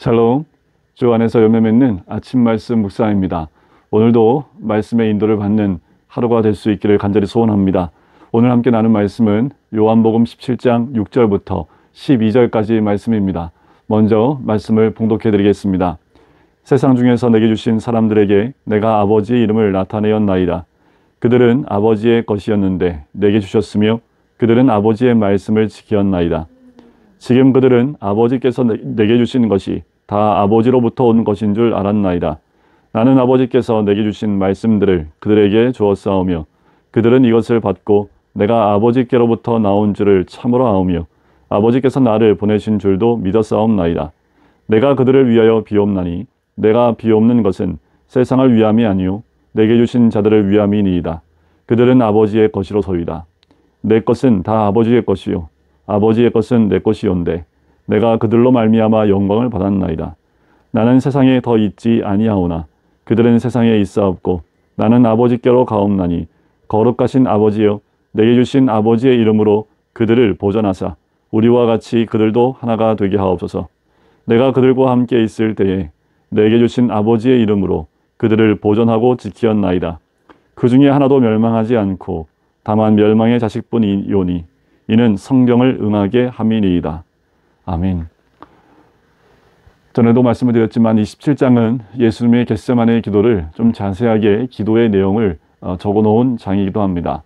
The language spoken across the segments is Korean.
샬롬, 주 안에서 열매 맺는 아침 말씀 묵상입니다. 오늘도 말씀의 인도를 받는 하루가 될 수 있기를 간절히 소원합니다. 오늘 함께 나눈 말씀은 요한복음 17장 6절부터 12절까지 말씀입니다. 먼저 말씀을 봉독해 드리겠습니다. 세상 중에서 내게 주신 사람들에게 내가 아버지의 이름을 나타내었나이다. 그들은 아버지의 것이었는데 내게 주셨으며 그들은 아버지의 말씀을 지켰나이다. 지금 그들은 아버지께서 내게 주신 것이 다 아버지로부터 온 것인 줄 알았나이다. 나는 아버지께서 내게 주신 말씀들을 그들에게 주었사오며 그들은 이것을 받고 내가 아버지께로부터 나온 줄을 참으로 아오며 아버지께서 나를 보내신 줄도 믿었사옵나이다. 내가 그들을 위하여 비옵나니 내가 비옵는 것은 세상을 위함이 아니요 내게 주신 자들을 위함이니이다. 그들은 아버지의 것이로소이다. 내 것은 다 아버지의 것이요 아버지의 것은 내 것이온데 내가 그들로 말미암아 영광을 받았나이다. 나는 세상에 더 있지 아니하오나 그들은 세상에 있사옵고 나는 아버지께로 가옵나니 거룩하신 아버지여 내게 주신 아버지의 이름으로 그들을 보전하사 우리와 같이 그들도 하나가 되게 하옵소서. 내가 그들과 함께 있을 때에 내게 주신 아버지의 이름으로 그들을 보전하고 지키었나이다. 그 중에 하나도 멸망하지 않고 다만 멸망의 자식뿐이오니 이는 성경을 응하게 함이니이다. 아멘. 전에도 말씀을 드렸지만 이 17장은 예수님의 겟세마네의 기도를 좀 자세하게 기도의 내용을 적어놓은 장이기도 합니다.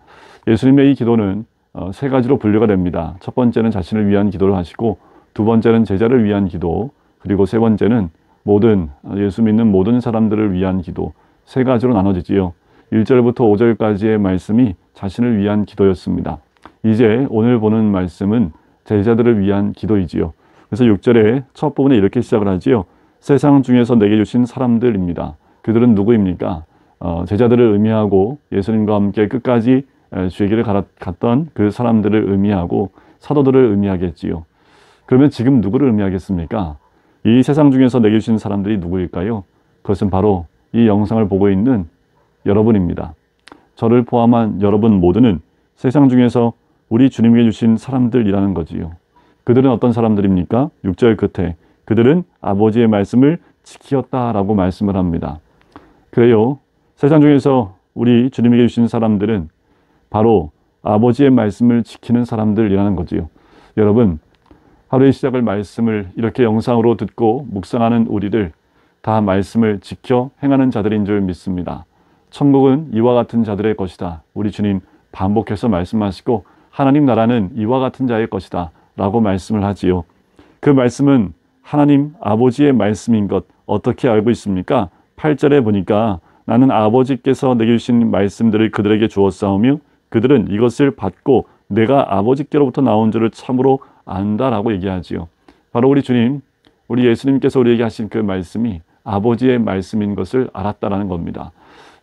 예수님의 이 기도는 세 가지로 분류가 됩니다. 첫 번째는 자신을 위한 기도를 하시고, 두 번째는 제자를 위한 기도, 그리고 세 번째는 예수 믿는 모든 사람들을 위한 기도, 세 가지로 나눠지지요. 1절부터 5절까지의 말씀이 자신을 위한 기도였습니다. 이제 오늘 보는 말씀은 제자들을 위한 기도이지요. 그래서 6절의 첫 부분에 이렇게 시작을 하지요. 세상 중에서 내게 주신 사람들입니다. 그들은 누구입니까? 제자들을 의미하고 예수님과 함께 끝까지 주의 길을 갔던 그 사람들을 의미하고 사도들을 의미하겠지요. 그러면 지금 누구를 의미하겠습니까? 이 세상 중에서 내게 주신 사람들이 누구일까요? 그것은 바로 이 영상을 보고 있는 여러분입니다. 저를 포함한 여러분 모두는 세상 중에서 우리 주님께 주신 사람들이라는 거지요. 그들은 어떤 사람들입니까? 6절 끝에 그들은 아버지의 말씀을 지키었다라고 말씀을 합니다. 그래요. 세상 중에서 우리 주님에게 주신 사람들은 바로 아버지의 말씀을 지키는 사람들이라는 거지요. 여러분, 하루의 시작을 말씀을 이렇게 영상으로 듣고 묵상하는 우리들 다 말씀을 지켜 행하는 자들인 줄 믿습니다. 천국은 이와 같은 자들의 것이다. 우리 주님 반복해서 말씀하시고 하나님 나라는 이와 같은 자의 것이다 라고 말씀을 하지요. 그 말씀은 하나님 아버지의 말씀인 것 어떻게 알고 있습니까? 8절에 보니까 나는 아버지께서 내게 주신 말씀들을 그들에게 주었사오며 그들은 이것을 받고 내가 아버지께로부터 나온 줄을 참으로 안다라고 얘기하지요. 바로 우리 주님, 우리 예수님께서 우리에게 하신 그 말씀이 아버지의 말씀인 것을 알았다라는 겁니다.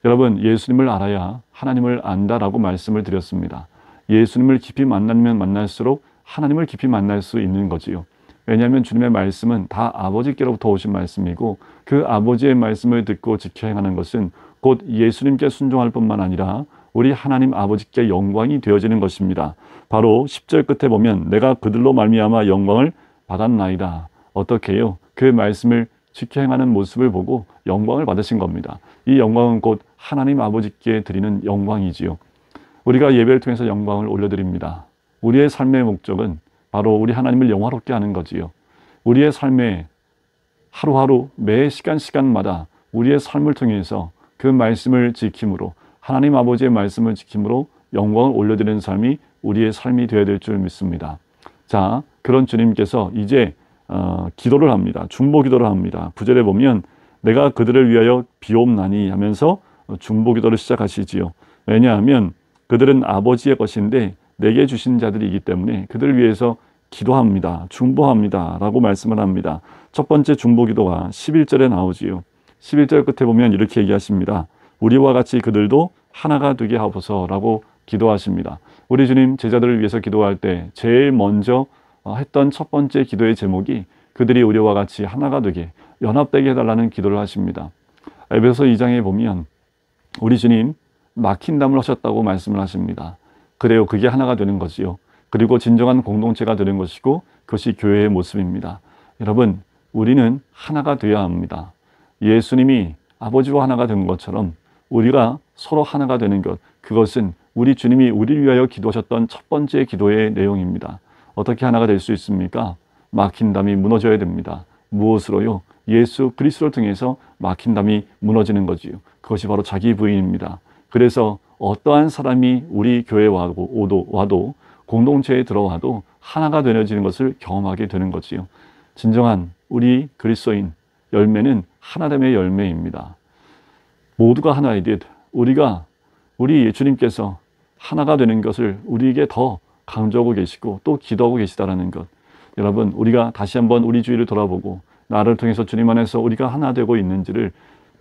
여러분, 예수님을 알아야 하나님을 안다라고 말씀을 드렸습니다. 예수님을 깊이 만나면 만날수록 하나님을 깊이 만날 수 있는 거지요. 왜냐하면 주님의 말씀은 다 아버지께로부터 오신 말씀이고 그 아버지의 말씀을 듣고 지켜 행하는 것은 곧 예수님께 순종할 뿐만 아니라 우리 하나님 아버지께 영광이 되어지는 것입니다. 바로 10절 끝에 보면 내가 그들로 말미암아 영광을 받았나이다. 어떻게 해요? 그 말씀을 지켜 행하는 모습을 보고 영광을 받으신 겁니다. 이 영광은 곧 하나님 아버지께 드리는 영광이지요. 우리가 예배를 통해서 영광을 올려드립니다. 우리의 삶의 목적은 바로 우리 하나님을 영화롭게 하는 거지요. 우리의 삶에 하루하루 매 시간마다 우리의 삶을 통해서 그 말씀을 지킴으로 하나님 아버지의 말씀을 지킴으로 영광을 올려드리는 삶이 우리의 삶이 되어야 될 줄 믿습니다. 자, 그런 주님께서 이제 기도를 합니다. 중보 기도를 합니다. 9절에 보면 내가 그들을 위하여 비옵나니 하면서 중보 기도를 시작하시지요. 왜냐하면 그들은 아버지의 것인데 내게 주신 자들이기 때문에 그들을 위해서 기도합니다. 중보합니다. 라고 말씀을 합니다. 첫 번째 중보 기도가 11절에 나오지요. 11절 끝에 보면 이렇게 얘기하십니다. 우리와 같이 그들도 하나가 되게 하옵소서 라고 기도하십니다. 우리 주님 제자들을 위해서 기도할 때 제일 먼저 했던 첫 번째 기도의 제목이 그들이 우리와 같이 하나가 되게 연합되게 해달라는 기도를 하십니다. 에베소 2장에 보면 우리 주님 막힌 담을 하셨다고 말씀을 하십니다. 그래요. 그게 하나가 되는 거지요. 그리고 진정한 공동체가 되는 것이고 그것이 교회의 모습입니다. 여러분, 우리는 하나가 되어야 합니다. 예수님이 아버지와 하나가 된 것처럼 우리가 서로 하나가 되는 것, 그것은 우리 주님이 우리를 위하여 기도하셨던 첫 번째 기도의 내용입니다. 어떻게 하나가 될 수 있습니까? 막힌 담이 무너져야 됩니다. 무엇으로요? 예수 그리스도를 통해서 막힌 담이 무너지는 거지요. 그것이 바로 자기 부인입니다. 그래서 어떠한 사람이 우리 교회에 와도 공동체에 들어와도 하나가 되어지는 것을 경험하게 되는 거지요. 진정한 우리 그리스도인 열매는 하나됨의 열매입니다. 모두가 하나이듯 우리 예수님께서 하나가 되는 것을 우리에게 더 강조하고 계시고 또 기도하고 계시다라는 것. 여러분, 우리가 다시 한번 우리 주위를 돌아보고 나를 통해서 주님 안에서 우리가 하나 되고 있는지를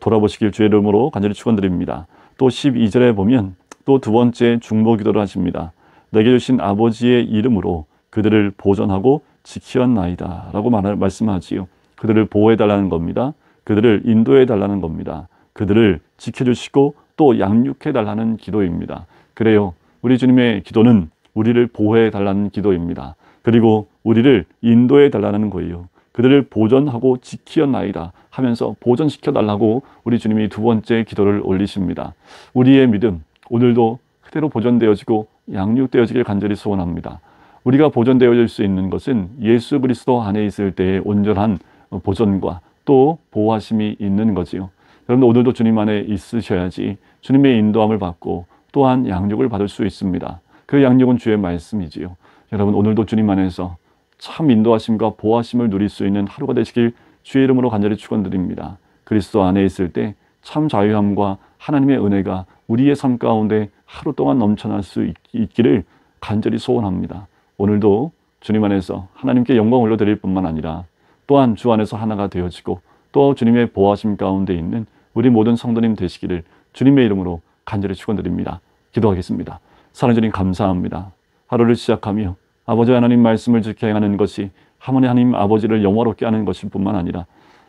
돌아보시길 주의 이름으로 간절히 축원드립니다. 또 12절에 보면 또 두 번째 중보 기도를 하십니다. 내게 주신 아버지의 이름으로 그들을 보존하고 지키었나이다 라고 말씀하지요. 그들을 보호해달라는 겁니다. 그들을 인도해달라는 겁니다. 그들을 지켜주시고 또 양육해달라는 기도입니다. 그래요. 우리 주님의 기도는 우리를 보호해달라는 기도입니다. 그리고 우리를 인도해달라는 거예요. 그들을 보존하고 지키었나이다 하면서 보존시켜달라고 우리 주님이 두 번째 기도를 올리십니다. 우리의 믿음 오늘도 그대로 보존되어지고 양육되어지길 간절히 소원합니다. 우리가 보존되어질 수 있는 것은 예수 그리스도 안에 있을 때의 온전한 보존과 또 보호하심이 있는 거지요. 여러분, 오늘도 주님 안에 있으셔야지 주님의 인도함을 받고 또한 양육을 받을 수 있습니다. 그 양육은 주의 말씀이지요. 여러분, 오늘도 주님 안에서 참 인도하심과 보호하심을 누릴 수 있는 하루가 되시길 주의 이름으로 간절히 축원드립니다. 그리스도 안에 있을 때 참 자유함과 하나님의 은혜가 우리의 삶 가운데 하루 동안 넘쳐날 수 있기를 간절히 소원합니다. 오늘도 주님 안에서 하나님께 영광 올려드릴 뿐만 아니라 또한 주 안에서 하나가 되어지고 또 주님의 보호하심 가운데 있는 우리 모든 성도님 되시기를 주님의 이름으로 간절히 축원드립니다. 기도하겠습니다. 사랑하는 주님 감사합니다. 하루를 시작하며 아버지 하나님 말씀을 지켜 행하는 것이 하나님 아버지를 영화롭게 하는 것일 뿐만 아니라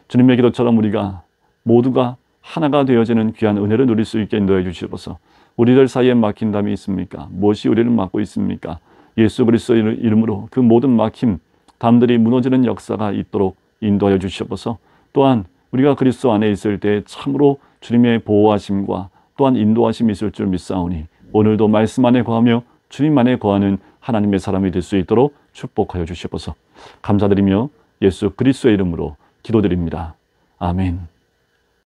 주님의 기도처럼 우리가 모두가 하나가 되어지는 귀한 은혜를 누릴 수 있게 인도해 주시옵소서. 우리들 사이에 막힌 담이 있습니까? 무엇이 우리를 막고 있습니까? 예수 그리스도의 이름으로 그 모든 막힘, 담들이 무너지는 역사가 있도록 인도하여 주시옵소서. 또한 우리가 그리스도 안에 있을 때 참으로 주님의 보호하심과 또한 인도하심이 있을 줄 믿사오니 오늘도 말씀 안에 거하며 주님 안에 거하는 하나님의 사람이 될 수 있도록 축복하여 주시옵소서. 감사드리며 예수 그리스도의 이름으로 기도드립니다. 아멘.